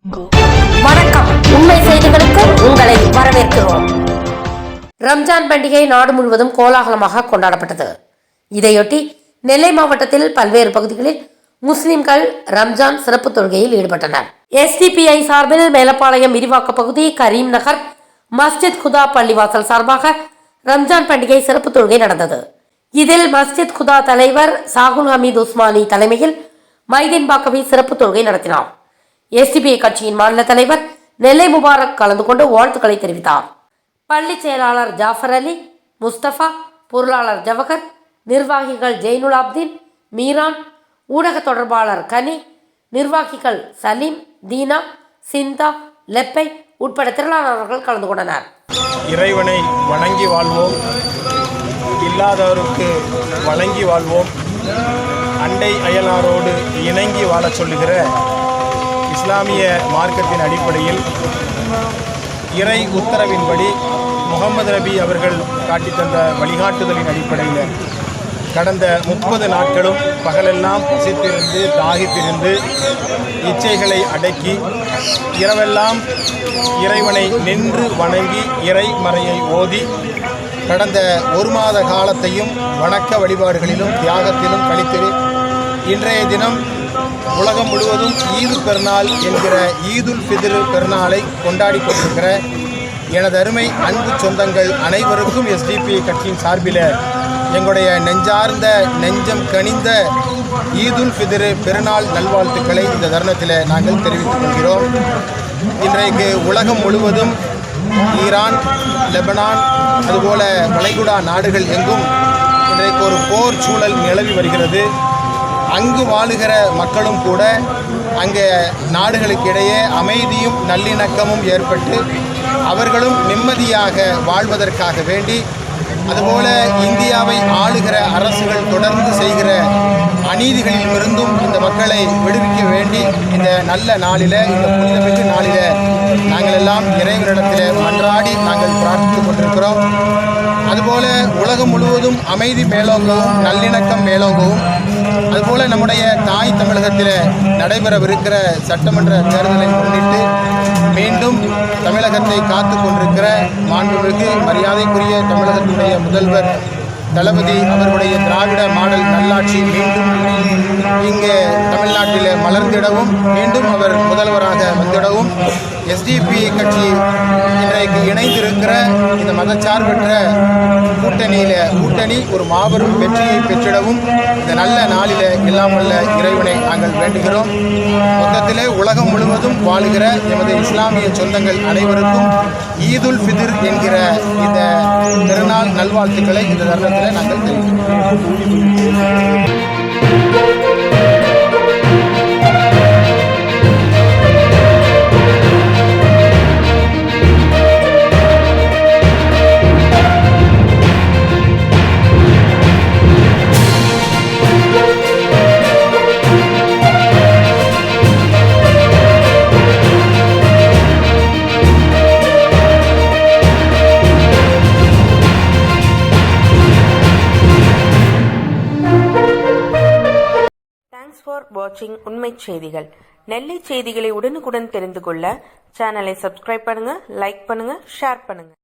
வணக்கம். உண்மை செய்திகளுக்கு உங்களை வரவேற்கிறோம். ரம்ஜான் பண்டிகை நாடு முழுவதும் கோலாகலமாக கொண்டாடப்பட்டது. இதையொட்டி நெல்லை மாவட்டத்தில் பல்வேறு பகுதிகளில் முஸ்லிம்கள் ரம்ஜான் சிறப்பு தொழுகையில் ஈடுபட்டனர். SDPI சார்பில் மேலப்பாளையம் விரிவாக்க பகுதி, கரீம் நகர், மஸ்ஜித் குதா பள்ளிவாசல் சார்பாக ரம்ஜான் பண்டிகை சிறப்பு தொழுகை நடந்தது. இதில் மஸ்ஜித் குதா தலைவர் சாகுல் ஹமீத் உஸ்மானி தலைமையில் மைதீன் பாக்கவி சிறப்பு தொழுகை நடத்தினார். SDPI கட்சியின் மாநில தலைவர் நெல்லை முபாரக் கலந்து கொண்டு வாழ்த்துக்களை தெரிவித்தார். பள்ளி செயலாளர் ஜாஃபர் அலி, முஸ்தபா, பொருளாளர் ஜவஹர், நிர்வாகிகள் ஜெயினுலாப்தீன், மீரான், ஊடக தொடர்பாளர் கனி, நிர்வாகிகள் சலீம், தீனா, சிந்தா, லெப்பை உட்பட திரளானவர்கள் கலந்து கொண்டனர். இறைவனை வணங்கி வாழ்வோம், இல்லாதவருக்கு வழங்கி வாழ்வோம், அண்டை அயலாரோடு இணங்கி வாழச் சொல்லுகிற இஸ்லாமிய மார்க்கத்தின் அடிப்படையில் இறை உத்தரவின்படி முகமது நபி அவர்கள் காட்டித்தந்த வழிகாட்டுதலின் அடிப்படையில் கடந்த 30 நாட்களும் பகலெல்லாம் பசித்திருந்து தாகித்திருந்து இச்சைகளை அடக்கி இரவெல்லாம் இறைவனை நின்று வணங்கி இறைமறையை ஓதி கடந்த 1 மாத காலத்தையும் வணக்க வழிபாடுகளிலும் தியாகத்திலும் கழித்து இன்றைய தினம் உலகம் முழுவதும் ஈது பெருநாள் என்கிற ஈதுல் ஃபித்ர் பெருநாளை கொண்டாடி கொண்டிருக்கிற எனது அருமை அன்பு சொந்தங்கள் அனைவருக்கும் SDPI கட்சியின் சார்பில் எங்களுடைய நெஞ்சார்ந்த நெஞ்சம் கனிந்த ஈதுல் ஃபித்ர் பெருநாள் நல்வாழ்த்துக்களை இந்த தருணத்தில் நாங்கள் தெரிவித்துக் கொள்கிறோம். இன்றைக்கு உலகம் முழுவதும் ஈரான், லெபனான், அதுபோல வளைகுடா நாடுகள் எங்கும் இன்றைக்கு ஒரு போர் சூழல் நிலவி வருகிறது. அங்கு வாழுகிற மக்களும் கூட அங்கே நாடுகளுக்கு இடையே அமைதியும் நல்லிணக்கமும் ஏற்பட்டு அவர்களும் நிம்மதியாக வாழ்வதற்காக வேண்டி, அதுபோல இந்தியாவை ஆளுகிற அரசுகள் தொடர்ந்து செய்கிற அநீதிகளிலிருந்தும் இந்த மக்களை விடுவிக்க வேண்டி இந்த நல்ல நாளில், இந்த புனிதமிகு நாளில் நாங்கள் எல்லாம் இறைவனிடத்தில் மன்றாடி நாங்கள் பிரார்த்தித்துக் கொண்டிருக்கிறோம். அதுபோல உலகம் முழுவதும் அமைதி மேலோங்கவும் நல்லிணக்கம் மேலோங்கவும், அதுபோல நம்முடைய தாய் தமிழகத்தில் நடைபெறவிருக்கிற சட்டமன்ற தேர்தலை முன்னிட்டு மீண்டும் தமிழகத்தை காத்து கொண்டிருக்கிற மாண்புமிகு மரியாதைக்குரிய தமிழகத்துடைய முதல்வர் தளபதி அவர்களுடைய திராவிட மாடல் நல்லாட்சி மீண்டும் இங்கே தமிழ்நாட்டில் மலர்ந்திடவும், மீண்டும் அவர் முதல்வராக வந்திடவும் SDPI கட்சி இன்றைக்கு இணைந்திருக்கிற இந்த மதச்சார்பற்ற கூட்டணி ஒரு மாபெரும் வெற்றியை பெற்றிடவும் இந்த நல்ல நாளில் எல்லாம் வல்ல இறைவனை நாங்கள் வேண்டுகிறோம். மொத்தத்திலே உலகம் முழுவதும் வாழுகிற எமது இஸ்லாமிய சொந்தங்கள் அனைவருக்கும் ஈதுல் ஃபித்ர் என்கிற இந்த திருநாள் நல்வாழ்த்துக்களை இந்த தருணத்தில் நாங்கள் தெரிவிக்கிறோம். ஃபார் வாட்சிங் உண்மை செய்திகள். நெல்லை செய்திகளை உடனுக்குடன் தெரிந்து கொள்ள சேனலை சப்ஸ்கிரைப் பண்ணுங்க, லைக் பண்ணுங்க, ஷேர் பண்ணுங்க.